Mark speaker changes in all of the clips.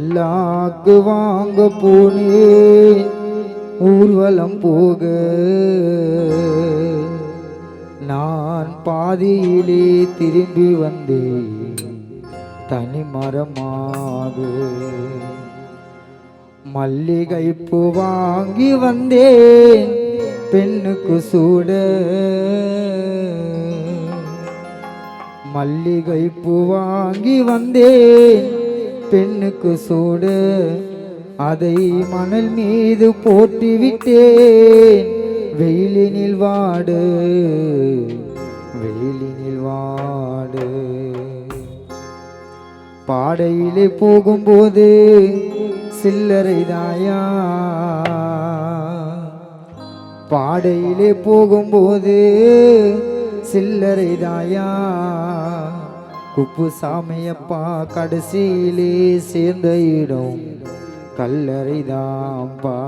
Speaker 1: பல்லாக்கு வாங்க போனேன் ஊர்வலம் போக, நான் பாதியிலே திரும்பி வந்தேன் தனிமரமாக. மல்லிகைப்பூ வாங்கி வந்தேன் பெண்ணுக்கு சூட, மல்லிகைப்பூ வாங்கி வந்தேன் பெண்ணுக்கு சூட. அதை மணல் மீது போட்டு விட்டேன் வெயிலினில் வாடு, வெயிலினில் வாடு. பாடையிலே போகும்போது சில்லறை தாயா, பாடையிலே போகும்போது சில்லறை தாயா. குப்புசாமியப்பா கடைசியிலே சேர்ந்த இடம் கல்லறைதாம்பா.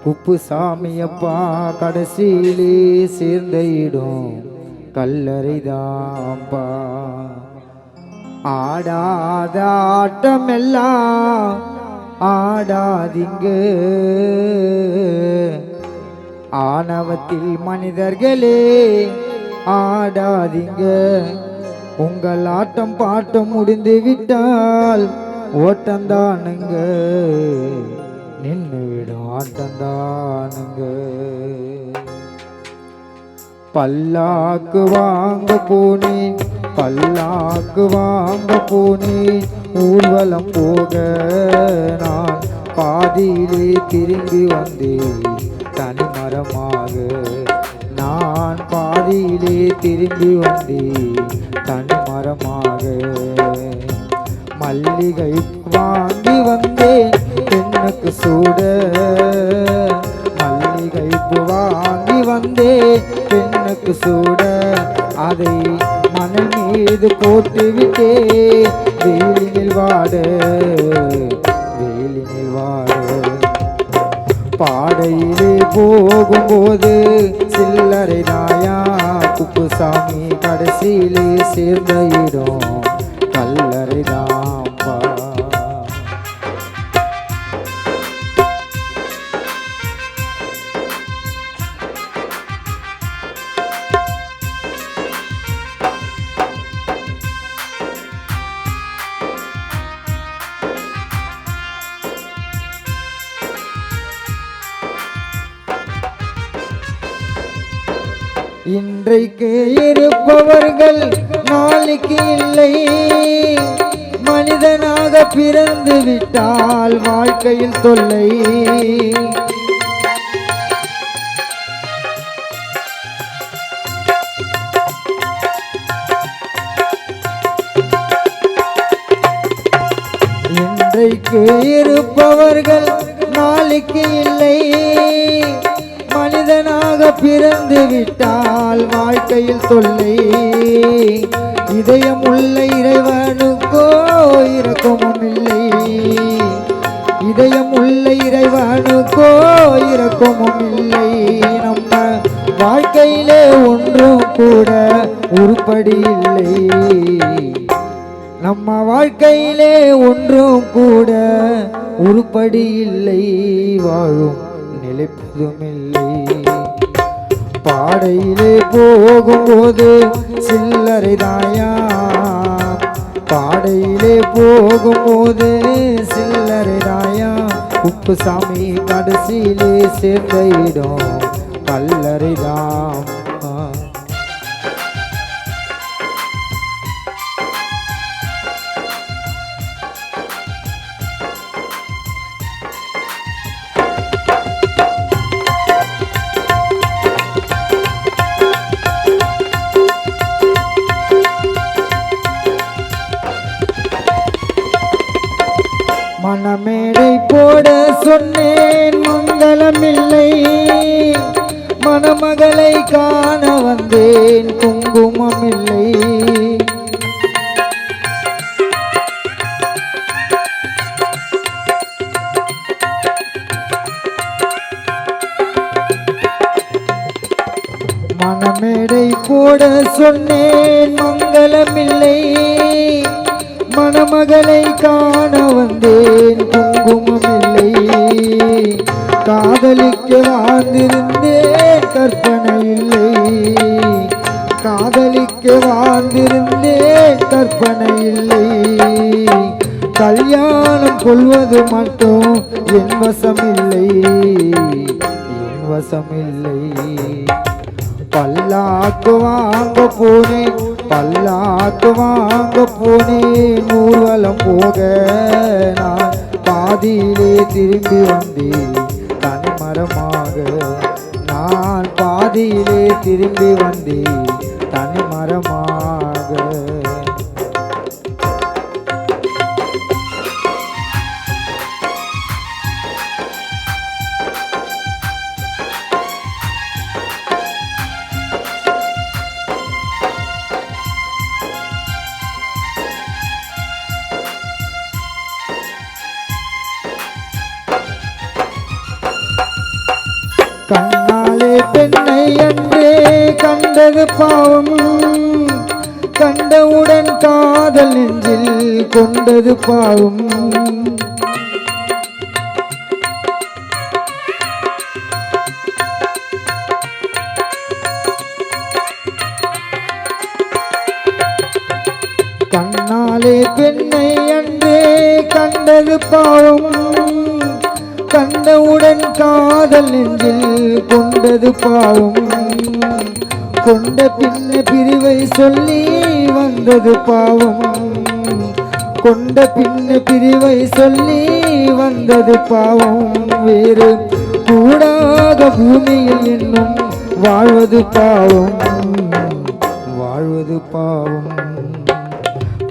Speaker 1: குப்புசாமியப்பா கடைசியிலே சேர்ந்த இடம் கல்லறைதாம்பா. ஆடாத ஆட்டமெல்லாம் ஆடாதீங்க, ஆணவத்தில் மனிதர்களே ஆடாதீங்க. உங்கள் ஆட்டம் பாட்டம் முடிந்து விட்டால் ஓட்டந்தானுங்க, நின்று விடும் ஆட்டந்தானுங்க. பல்லாக்கு வாங்க போனேன், பல்லாக்கு வாங்க போனேன் ஊர்வலம் போக, நான் பாதியிலே திரும்பி வந்தேன் தனிமரமாக. நான் பாதியிலே திரும்பி வந்தேன் தனிமரமாக. மல்லிகை வாங்கி வந்தேன் பெண்ணுக்கு சூட, மல்லிகை வாங்கி வந்தேன் பெண்ணுக்கு சூட. அதை மணல் மீது போட்டு விட்டே வெயிலினில் வாடு, வெயிலினில் வாடு. பாடையிலே போகும்போது சில்லறை தாயா, குப்புசாமி கடைசியிலே சேர்ந்த இடம் கல்லறை தாம்பா. இன்றைக்கு இருப்பவர்கள் நாளைக்கு இல்லை, மனிதனாக பிறந்து விட்டால் வாழ்க்கையில் தொல்லை. இன்றைக்கு இருப்பவர்கள் நாளைக்கு இல்லை, மனிதனாக பிறந்து விட்டால் வாழ்க்கையில் தொல்லை. இதயம் உள்ள இறைவனுக்கோ இரக்கமும் இல்லை, இதயம் உள்ள இறைவனுக்கோ இரக்கமும் இல்லை. நம்ம வாழ்க்கையிலே ஒன்றும் கூட உருப்படி இல்லை, நம்ம வாழ்க்கையிலே ஒன்றும் கூட உருப்படி இல்லை, வாழும் நிலைப்பதுமில்லை. பாடையிலே போகும்போது சில்லறை தாயா, பாடையிலே போகும்போது சில்லறை தாயா. குப்புசாமி கடைசியிலே சேர்ந்த இடம் கல்லறை தான். மணமேடை போட சொன்னேன் மங்களமில்லை, மணமகளை காண வந்தேன் குங்குமம் இல்லை. மணமேடை போட சொன்னேன் மங்களமில்லை, மணமகளை காண வந்தேன் குங்குமம் இல்லை. காதலிக்க வாழ்ந்திருந்தேன் கற்பனை இல்லை. காதலிக்க வாழ்ந்திருந்தேன் கற்பனை இல்லை. கல்யாணம் கொள்வது மட்டும் என் வசமில்லை, என் வசமில்லை. பல்லாக்கு வாங்க போனேன், பல்லாக்கு வாங்க போனேன். ஊர்வலம் போக நான் பாதியிலே திரும்பி வந்தேன் தனிமரமாக. நான் பாதியிலே திரும்பி வந்தேன் தனிமரமாக. கண்ணாலே பெண்ணை அன்றே கண்டது பாவம். கண்டவுடன் காதல் நெஞ்சில் கொண்டது பாவம். கண்ணாலே பெண்ணை அன்றே கண்டது பாவம். கண்டவுடன் காதல் நெஞ்சில் கொண்டது பாவம். கொண்ட பின்ன பிரிவை சொல்லி வந்தது பாவம். கொண்ட பின்ன பிரிவை சொல்லி வந்தது பாவம். வேறு கூடாத பூமியில் இன்னும் வாழ்வது பாவம், வாழ்வது பாவம்.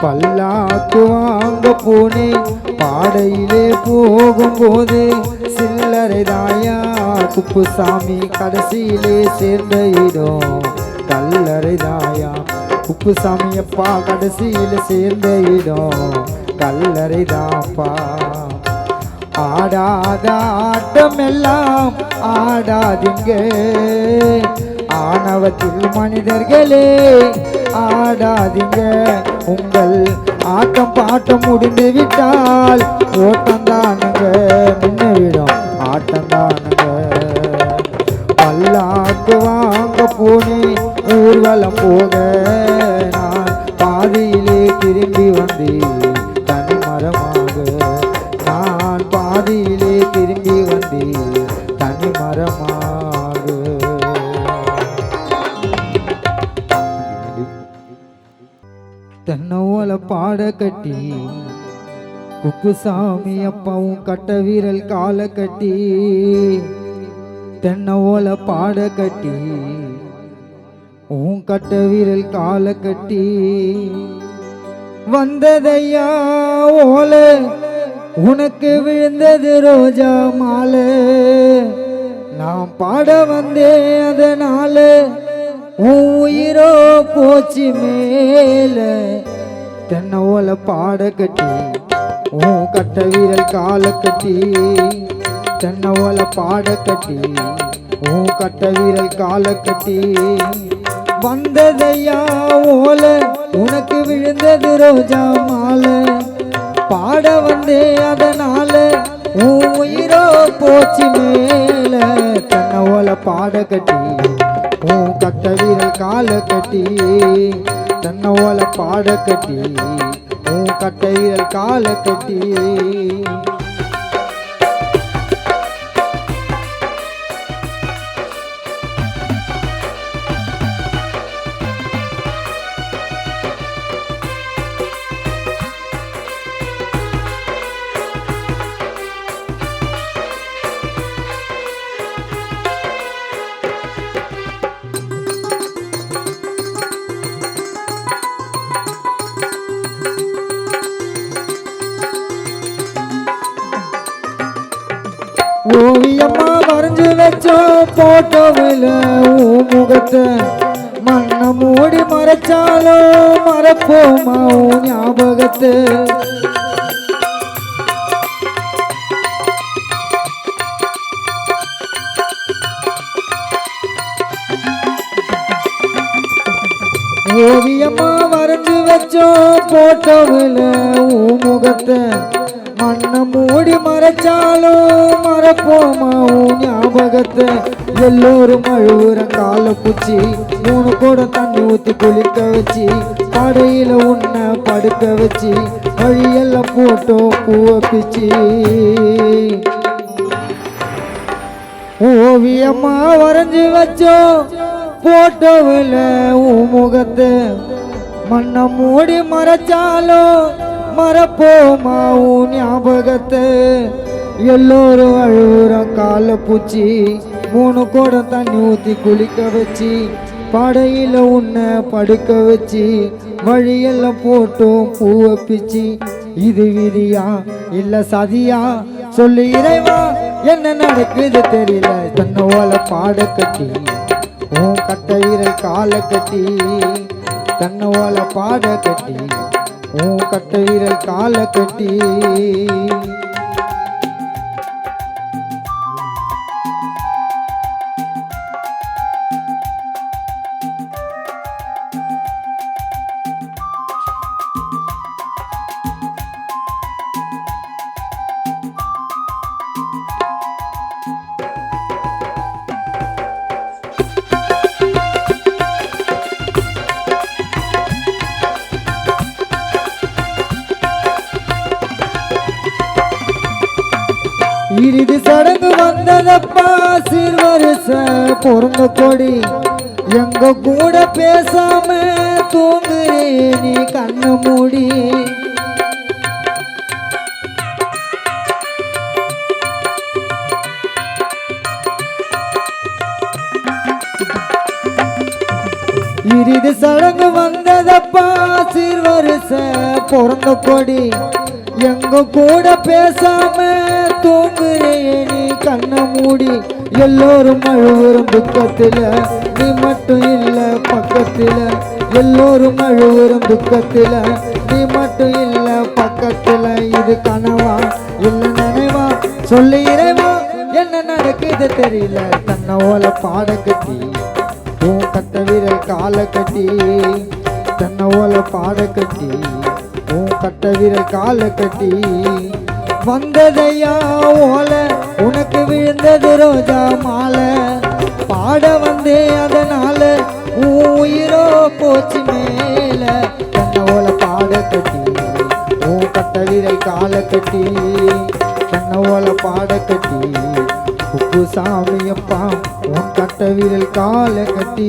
Speaker 1: பல்லாக்கு வாங்க போனேன் பாடையிலே போகும்போது சில்லறை தாயா குப்புசாமி கடைசியிலே சேர்ந்த இடம் கல்லறை தாயா. குப்புசாமி அப்பா கடைசியில சேர்ந்த இடம் கல்லறை தாப்பா. ஆடாத ஆட்டம் எல்லாம் ஆடாதீங்க, ஆணவத்தில் மனிதர்களே ஆடாதீங்க. உங்கள் ஆட்டம் பாட்டம் முடிந்து விட்டால் ஓட்டம்தானுங்க, நின்றுவிடும் ஆட்டம்தானுங்க. பல்லாக்கு வாங்க போனேன் ஊர்வலம் போக நான் பாதியிலே திரும்பி வந்தேன் தனிமரமாக. நான் பாதியிலே திரும்பி வந்தேன் தனிமரமாக. தென்னோல பாட கட்டி குப்புசாமி அப்பாவும் கட்ட வீரல் கால கட்டி. தென்னோல பாட கட்டி உன் கட்ட வீரல் கால கட்டி. வந்ததையா ஓல உனக்கு விழுந்தது ரோஜா மாலை. நான் பாட வந்தேன் அதனால உன் உயிரோ போச்சு மேல. தென்னோல பாட கட்டி உன் கட்ட வீரல் கால கட்டி. தென்னோல பாட கட்டி உன் கட்ட வீரல் கால கட்டி. வந்ததையா ஓல உனக்கு விழுந்தது ரோஜா மாலை. பாட வந்தே அதனால உன் உயிரோ போச்சு மேல. தென்னோல பாட கட்டி உன் கட்ட வீரல் கால கட்டி. தென்னோல பாட கட்டி உன் கட்ட வீரல் கால கட்டி. ஓவியம்மா வரைஞ்சு வச்சோம் போட்டோவில் உன் முகத்தை. மண்ணை மூடி மறைச்சாலும் மறப்போமா உன் ஞாபகத்தை. ஓவியம்மா வரைஞ்சு வச்சோம் போட்டோவில் உன் முகத்தை. மண்ணை மூடி மறைச்சாலும் மறப்போமா உன் ஞாபகத்தை எல்லோரும் அழுவுற கால பூச்சி 3 குடம் தண்ணி ஊத்தி குளிக்க வச்சு படையில உன்னை படுக்க வச்சு வழியெல்லாம் போட்டோம் பூவை பிச்சு ஓவியமா வரைஞ்சி வச்சோம் போட்டோவில் உன் முகத்தை மண்ணை மூடி மறைச்சாலும் மறப்போமா உன் ஞாபகத்தை எல்லோரும் அழுவுற கால பூச்சி 3 குடம் தண்ணி ஊத்தி குளிக்க வச்சு படையில உன்னை படுக்க வச்சு வழியெல்லாம் போட்டோம் பூவை பிச்சு இது விதியா இல்ல சதியா சொல்லு இறைவா என்ன நடக்குது தெரியல தன்னோல பாட கட்டி உன் கட்ட விரல் காலை கட்டி தன்னோல பாட கட்டி உன் கட்ட விரல் காலை கட்டி இறுதி சடங்கு வந்ததப்பா சிறுவரிச பொருந்த கொடி எங்க கூட பேசாம தூங்குறே நீ கண்ணு மூடி இறுதி சடங்கு வந்ததப்பா சிறுவரிச பொருந்த கொடி எங்க கூட பேசாம தூங்குறே நீ கண்ண மூடி எல்லோரும் அழுவுறும் துக்கத்துல நீ மட்டும் இல்ல பக்கத்துல எல்லோரும் அழுவுறும் துக்கத்துல நீ மட்டும் இல்ல பக்கத்துல இது கனவா இல்ல நினைவா சொல்லு இறைவா என்ன நடக்குது தெரியல தன்னை ஓல பாட கட்டி உன் கட்ட விரல் காலை கட்டி தன்னை ஓல பாட கட்டி உன் கட்ட விரல் காலை கட்டி வந்ததையா ஓல உனக்கு விழுந்தது ரோஜா மாலை பாட வந்தே அதனால உயிரோ போச்சு மேல தன்னை ஓல பாட கட்டி உன் கட்ட விரல் காலை கட்டி தன்னை ஓல பாட கட்டி உப்பு சாமியப்பா உன் கட்ட விரல் காலை கட்டி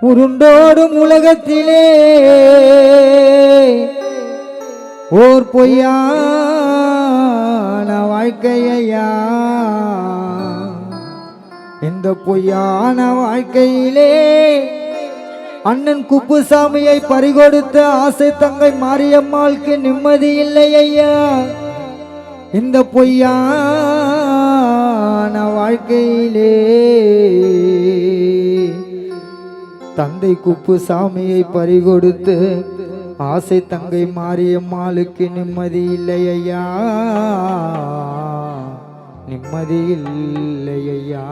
Speaker 1: உருண்டோடும் உலகத்திலே ஓர் பொய்யான வாழ்க்கையா இந்த பொய்யான வாழ்க்கையிலே அண்ணன் குப்புசாமியை பறிகொடுத்த ஆசை தங்கை மாரியம்மாளுக்கு நிம்மதி இல்லை ஐயா இந்த பொய்யான வாழ்க்கையிலே தந்தை குப்புசாமியை பறிகொடுத்து ஆசை தங்கை மாரியம்மாளுக்கு நிம்மதி இல்லை ஐயா நிம்மதி இல்லை ஐயா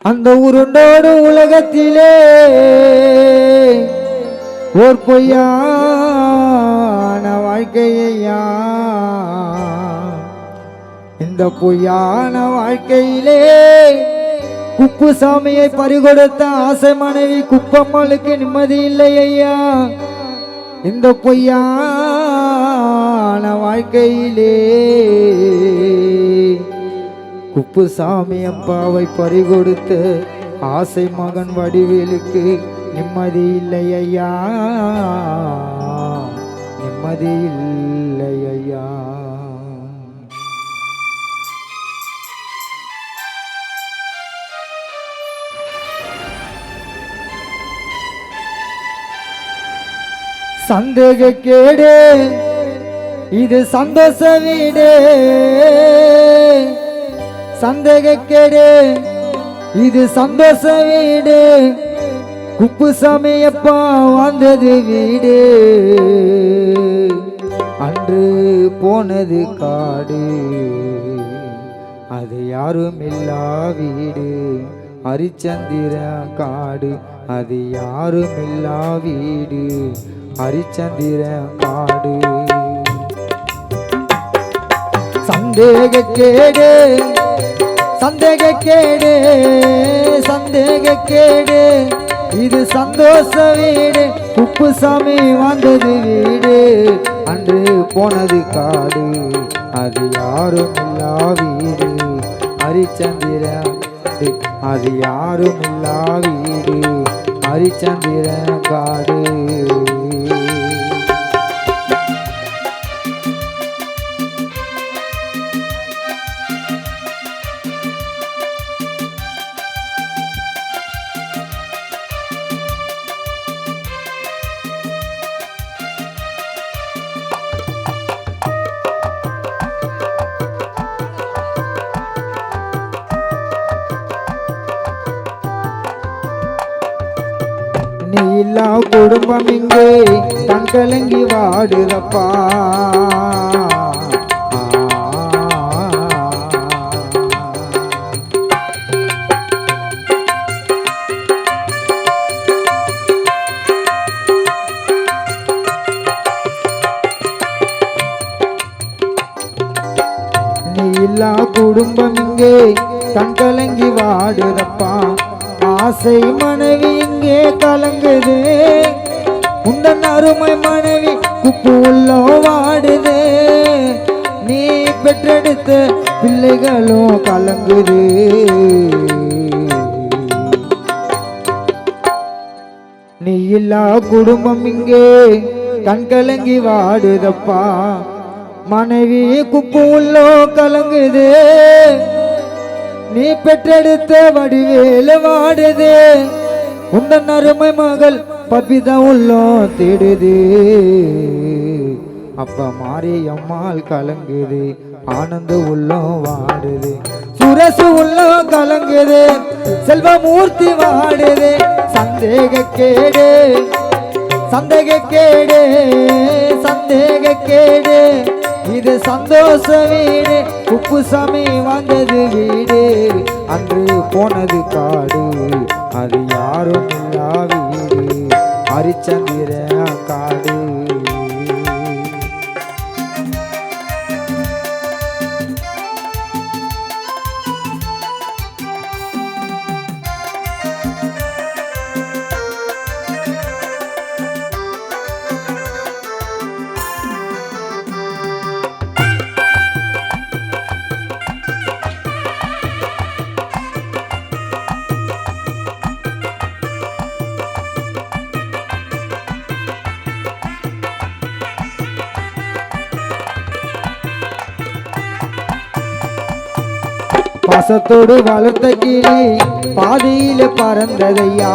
Speaker 1: அந்த உருண்டோடு உலகத்திலே ஓர் பொய்யான வாழ்க்கையா இந்த பொய்யான வாழ்க்கையிலே குப்புசாமியை பறிகொடுத்த ஆசை மனைவி குப்பம்மாளுக்கு நிம்மதி இல்லை ஐயா இந்த பொய்யான வாழ்க்கையிலே குப்புசாமி அப்பாவை பறிகொடுத்த ஆசை மகன் வடிவேலுக்கு நிம்மதி இல்லை ஐயா நிம்மதி இல்லை ஐயா சந்தேக கேடு இது சந்தோஷ வீடு சந்தேக கேடு இது சந்தோஷ வீடு குப்புசாமி அப்பா வந்தது வீடு, அன்று போனது காடு. அது யாரும் இல்லா வீடு, ஹரிச்சந்திர காடு. அது யாரும் இல்லா வீடு, ஹரிச்சந்திர காடு. சந்தேகக்கேடு சந்தேகக்கேடு சந்தேகக்கேடு, இது சந்தோஷ வீடு. குப்புசாமி வந்தது வீடு, அன்று போனது காடு. அது யாரும் இல்லா வீடு, ஹரிச்சந்திர. அது யாரும் இல்லா வீடு, ஹரிச்சந்திர காடு. நீ இல்லா குடும்பம் இங்கே கண் கலங்கி வாடுதப்பா. நீ இல்லா குடும்பம் இங்கே கண் கலங்கி வாடுதப்பா. ஆசை மனைவி இங்கே கலங்குது, உந்தன் அருமை மனைவி குப்பு உள்ளோ வாடுது. நீ பெற்றெடுத்த பிள்ளைகளும் கலங்குது. நீ இல்லா குடும்பம் இங்கே கண் கலங்கி வாடுதப்பா. மனைவி குப்பு உள்ளோ கலங்குது, நீ பெற்றெடுத்த வடிவேல வாடுது. உந்தன் அருமை மகள் பபிதா உள்ளோ தேடுது. அப்ப மாரியம்மாள் கலங்குது, ஆனந்த உள்ளோ வாடுது. சுரசு உள்ளோ கலங்குது, செல்வமூர்த்தி வாடுது. சந்தேகக்கேடு சந்தேகக்கேடு சந்தேகக்கேடு, இது சந்தோஷ வீடு. குப்புசாமி வந்தது வீடு, அன்று போனது காடு. அது யாரும் இல்லா வீடு, ஹரிச்சந்திர காடு. பாசத்தோடு வளர்த்த கிளி பாதியில பறந்ததையா.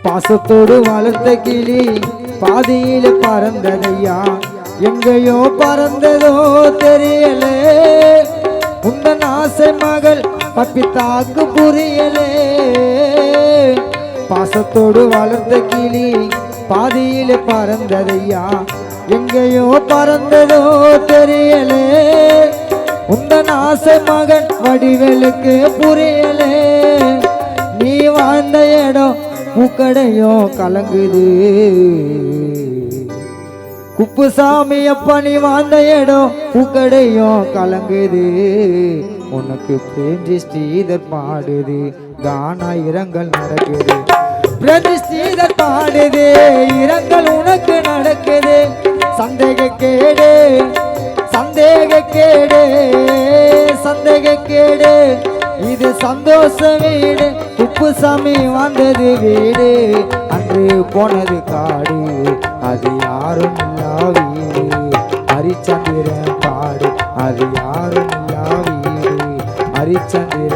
Speaker 1: பாசத்தோடு வளர்த்த கிளி பாதியில பறந்ததையா. எங்கேயோ பறந்ததோ தெரியல, உந்தன் ஆசை மகள் பப்பித்தாக்கு புரியலே. பாசத்தோடு வளர்ந்த கிளி பாதியில பறந்ததையா. எங்கேயோ பறந்ததோ தெரியலே, உந்தன் ஆசை மகன் வடிவேலுக்கு புரியலே. நீ வாழ்ந்த இடம் பூக்கடையோ கலங்குது. குப்புசாமி அப்பா நீ வாழ்ந்த இடம் பூக்கடையும் கலங்குது. உனக்கு பிரேம் ஸ்ரீதர் பாடுது, கானா இரங்கல் நடக்குது. பிரேம் ஸ்ரீதர் பாடுது, இரங்கல் உனக்கு நடக்குது. சந்தேகக்கேடு சந்தேகக்கேடு சந்தேகக்கேடு, இது சந்தோஷ வீடு. குப்புசாமி வந்தது வீடு, அன்று போனது காடு. அது யாரும் இல்லா வீடு, ஹரிச்சந்திர காடு. அது யாரும் இல்லா வீடு, ஹரிச்சந்திர